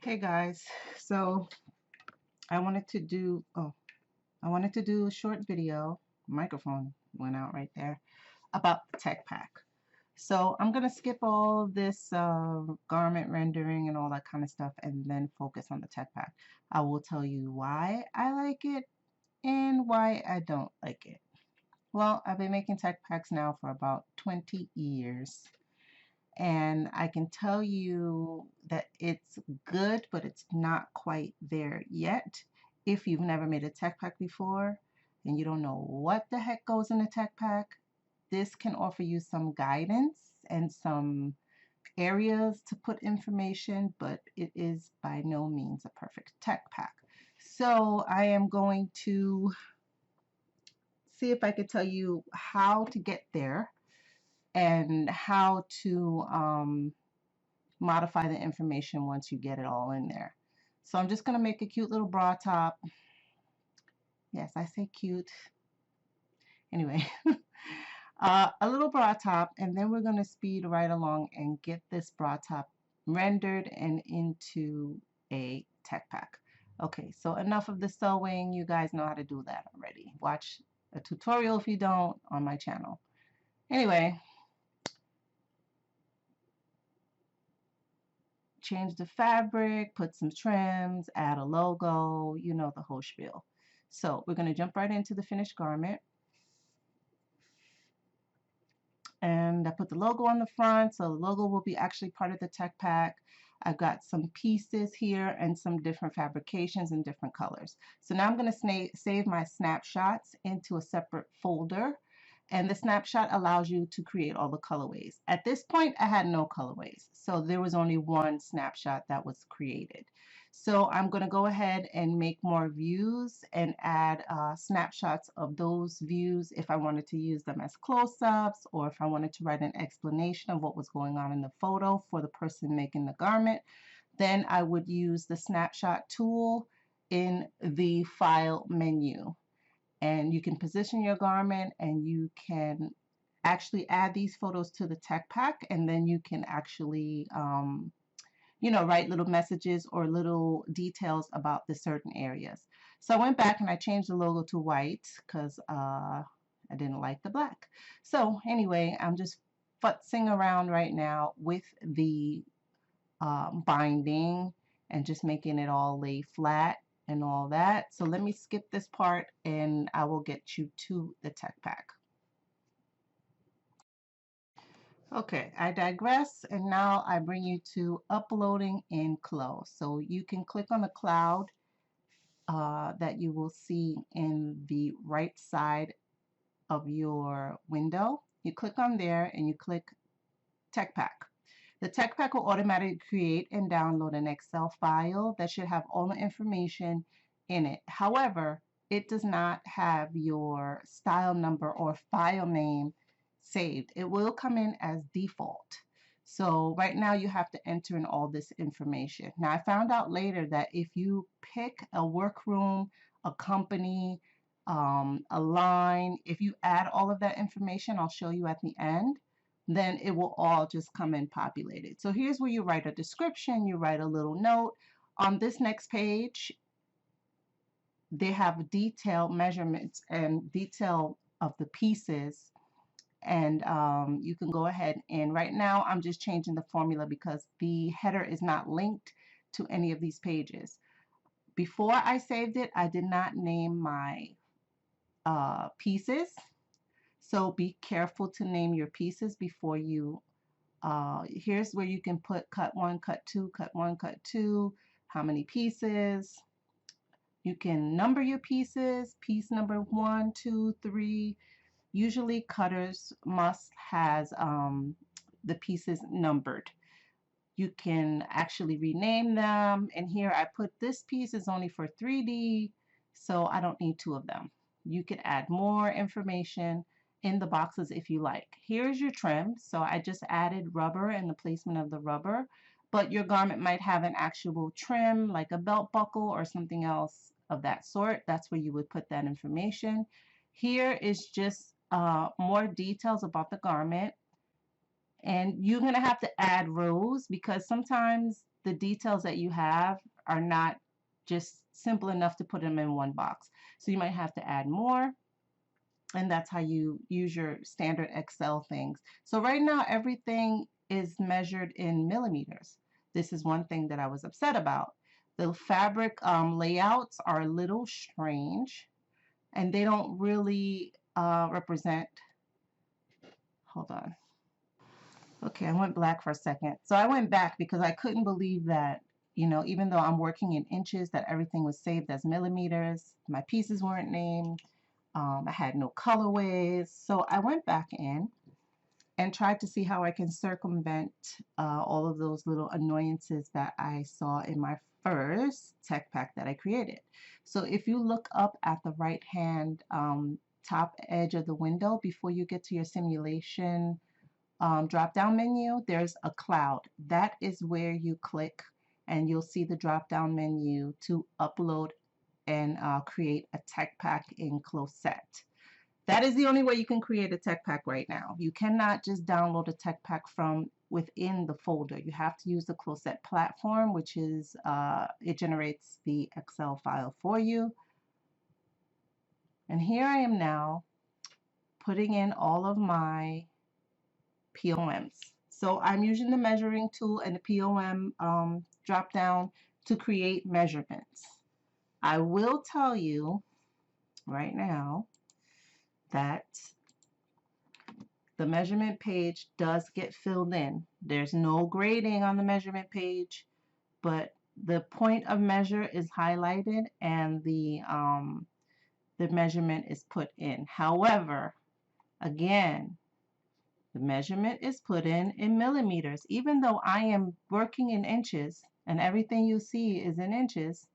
Hey guys, so I wanted to do a short video. Microphone went out right there about the tech pack. So I'm gonna skip all this garment rendering and all that kind of stuff and then focus on the tech pack. I will tell you why I like it and why I don't like it. Well, I've been making tech packs now for about 20 years. And I can tell you that it's good, but it's not quite there yet. If you've never made a tech pack before and you don't know what the heck goes in a tech pack, this can offer you some guidance and some areas to put information, but it is by no means a perfect tech pack. So I am going to see if I could tell you how to get there and how to modify the information once you get it all in there. So I'm just going to make a cute little bra top. Yes, I say cute. Anyway, a little bra top, and then we're going to speed right along and get this bra top rendered and into a tech pack. Okay, so enough of the sewing. You guys know how to do that already. Watch a tutorial if you don't on my channel. Anyway, change the fabric, put some trims, add a logo, you know the whole spiel. So we're going to jump right into the finished garment. And I put the logo on the front, so the logo will be actually part of the tech pack. I've got some pieces here and some different fabrications in different colors. So now I'm going to save my snapshots into a separate folder. And the snapshot allows you to create all the colorways. At this point, I had no colorways, so there was only one snapshot that was created. So I'm going to go ahead and make more views and add snapshots of those views if I wanted to use them as close-ups, or if I wanted to write an explanation of what was going on in the photo for the person making the garment. Then I would use the snapshot tool in the file menu. And you can position your garment and you can actually add these photos to the tech pack, and then you can actually write little messages or little details about the certain areas. So I went back and I changed the logo to white because I didn't like the black. So anyway, I'm just futzing around right now with the binding and just making it all lay flat and all that. So let me skip this part and I will get you to the tech pack. Okay, I digress, and now I bring you to uploading in Clo. So you can click on the cloud that you will see in the right side of your window. You click on there and you click tech pack. The tech pack will automatically create and download an Excel file that should have all the information in it. However, it does not have your style number or file name saved. It will come in as default. So right now you have to enter in all this information. Now I found out later that if you pick a workroom, a company, a line, if you add all of that information, I'll show you at the end, then it will all just come in populated. So here's where you write a description, you write a little note. On this next page, they have detailed measurements and detail of the pieces, and you can go ahead, and right now I'm just changing the formula because the header is not linked to any of these pages. Before I saved it, I did not name my pieces. So be careful to name your pieces before you, here's where you can put cut 1, cut 2, cut 1, cut 2, how many pieces. You can number your pieces, piece number 1, 2, 3. Usually cutters must has the pieces numbered. You can actually rename them, and here I put this piece is only for 3D, so I don't need 2 of them. You can add more information in the boxes if you like. Here's your trim. So I just added rubber and the placement of the rubber, but your garment might have an actual trim like a belt buckle or something else of that sort. That's where you would put that information. Here is just more details about the garment, and you're going to have to add rows because sometimes the details that you have are not just simple enough to put them in one box. So you might have to add more, and that's how you use your standard Excel things. So right now everything is measured in millimeters. This is one thing that I was upset about. The fabric layouts are a little strange, and they don't really represent, hold on. Okay, I went black for a second. So I went back because I couldn't believe that, you know, even though I'm working in inches, that everything was saved as millimeters. My pieces weren't named. I had no colorways. So I went back in and tried to see how I can circumvent all of those little annoyances that I saw in my first tech pack that I created. So if you look up at the right hand top edge of the window before you get to your simulation drop down menu, there's a cloud. That is where you click and you'll see the drop down menu to upload and create a tech pack in Clo-Set. That is the only way you can create a tech pack right now. You cannot just download a tech pack from within the folder. You have to use the Clo-Set platform, which is, it generates the Excel file for you. And here I am now putting in all of my POMs. So I'm using the measuring tool and the POM drop down to create measurements. I will tell you right now that the measurement page does get filled in. There's no grading on the measurement page, but the point of measure is highlighted and the measurement is put in. However, again, the measurement is put in millimeters. Even though I am working in inches and everything you see is in inches,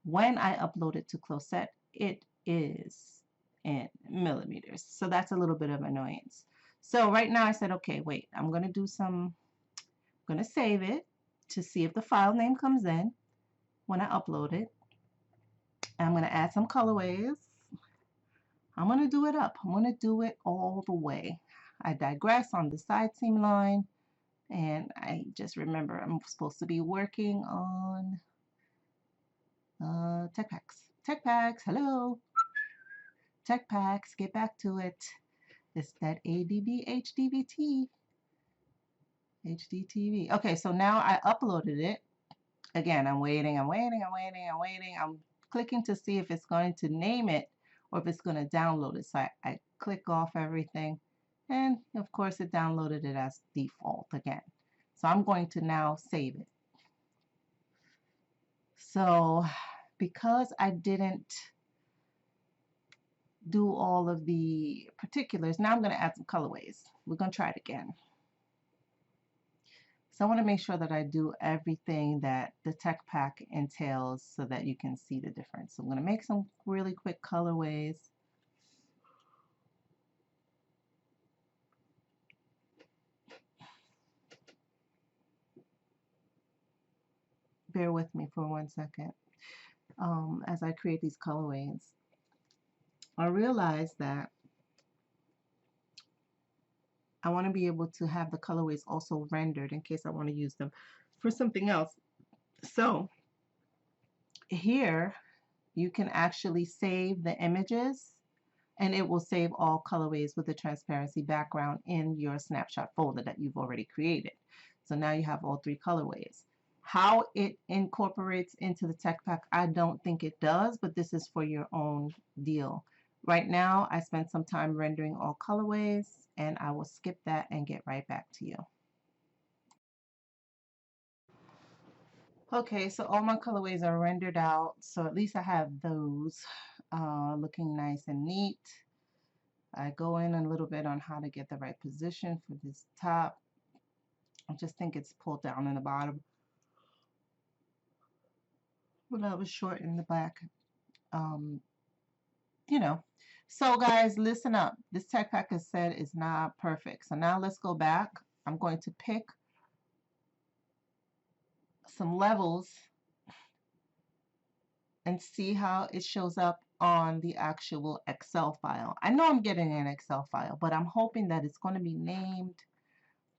when I upload it to Clo-Set, it is in millimeters. So that's a little bit of annoyance. So right now I said, okay, wait, I'm going to save it to see if the file name comes in when I upload it. I'm going to add some colorways. I'm going to do it up. I'm going to do it all the way. I digress on the side seam line, and I just remember I'm supposed to be working on tech packs. Tech packs, hello. Tech packs, get back to it. It's that ADD HDVT. HDTV. Okay, so now I uploaded it. Again, I'm waiting. I'm clicking to see if it's going to name it or if it's going to download it. So I click off everything. And of course it downloaded it as default again. So I'm going to now save it. So because I didn't do all of the particulars, now I'm going to add some colorways. We're going to try it again. So I want to make sure that I do everything that the tech pack entails so that you can see the difference. So I'm going to make some really quick colorways. Bear with me for 1 second as I create these colorways. I realize that I want to be able to have the colorways also rendered in case I want to use them for something else. So here you can actually save the images and it will save all colorways with a transparency background in your snapshot folder that you've already created. So now you have all 3 colorways. How it incorporates into the tech pack, I don't think it does, but this is for your own deal. Right now, I spent some time rendering all colorways, and I will skip that and get right back to you. Okay, so all my colorways are rendered out, so at least I have those looking nice and neat. I go in a little bit on how to get the right position for this top. I just think it's pulled down in the bottom. When I was short in the back, you know. So guys, listen up. This tech pack is said is not perfect. So now let's go back. I'm going to pick some levels and see how it shows up on the actual Excel file. I know I'm getting an Excel file, but I'm hoping that it's going to be named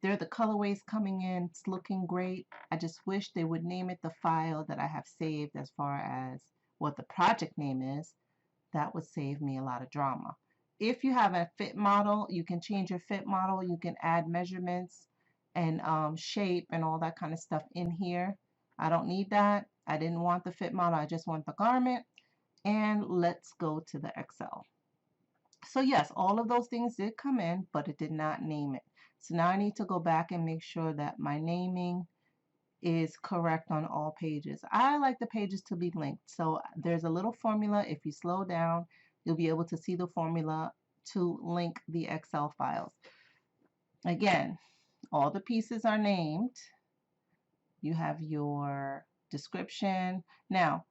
There are the colorways coming in. It's looking great. I just wish they would name it the file that I have saved as far as what the project name is. That would save me a lot of drama. If you have a fit model, you can change your fit model. You can add measurements and shape and all that kind of stuff in here. I don't need that. I didn't want the fit model. I just want the garment. And let's go to the Excel. So yes, all of those things did come in, but it did not name it. So now I need to go back and make sure that my naming is correct on all pages. I like the pages to be linked. So there's a little formula. If you slow down, you'll be able to see the formula to link the Excel files. Again, all the pieces are named. You have your description. Now,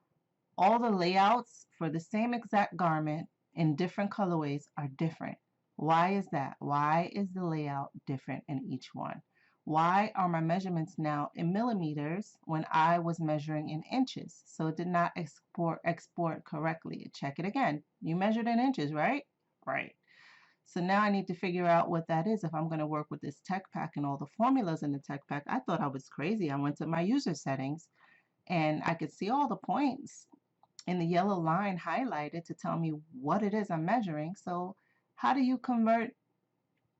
all the layouts for the same exact garment in different colorways are different. Why is that? Why is the layout different in each one? Why are my measurements now in millimeters when I was measuring in inches? So it did not export correctly. Check it again. You measured in inches, right? Right. So now I need to figure out what that is if I'm going to work with this tech pack and all the formulas in the tech pack. I thought I was crazy. I went to my user settings and I could see all the points in the yellow line highlighted to tell me what it is I'm measuring. So how do you convert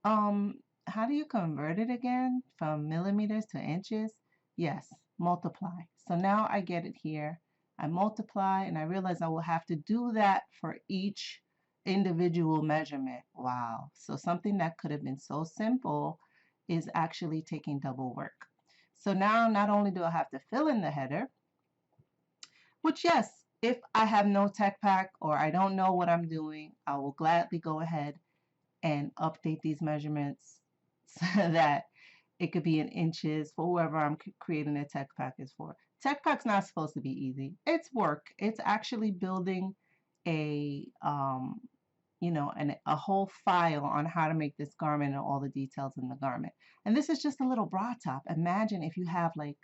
um how do you convert it again from millimeters to inches? Yes, multiply. So now I get it here. I multiply and I realize I will have to do that for each individual measurement. Wow. So something that could have been so simple is actually taking double work. So now not only do I have to fill in the header, which, yes, if I have no tech pack or I don't know what I'm doing, I will gladly go ahead and update these measurements so that it could be in inches for whoever I'm creating a tech pack is for. Tech pack's not supposed to be easy. It's work. It's actually building a a whole file on how to make this garment and all the details in the garment. And this is just a little bra top. Imagine if you have like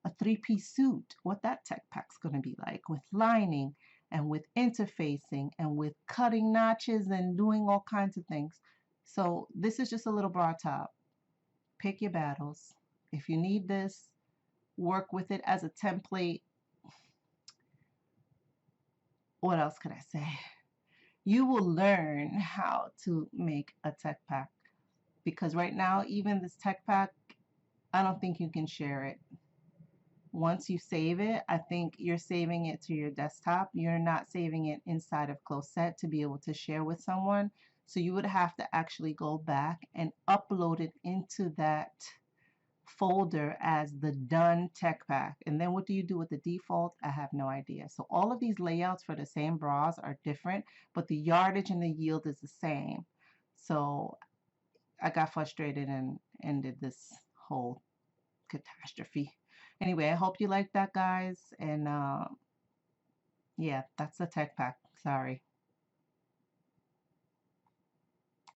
a three-piece suit, what that tech pack's going to be like with lining and with interfacing and with cutting notches and doing all kinds of things. So this is just a little bra top. Pick your battles. If you need this, work with it as a template. What else could I say? You will learn how to make a tech pack because right now, even this tech pack, I don't think you can share it. Once you save it, I think you're saving it to your desktop. You're not saving it inside of Clo-Set to be able to share with someone. So you would have to actually go back and upload it into that folder as the done tech pack. And then what do you do with the default? I have no idea. So all of these layouts for the same bras are different, but the yardage and the yield is the same. So I got frustrated and ended this whole catastrophe. Anyway, I hope you like that, guys. And yeah, that's the tech pack. Sorry.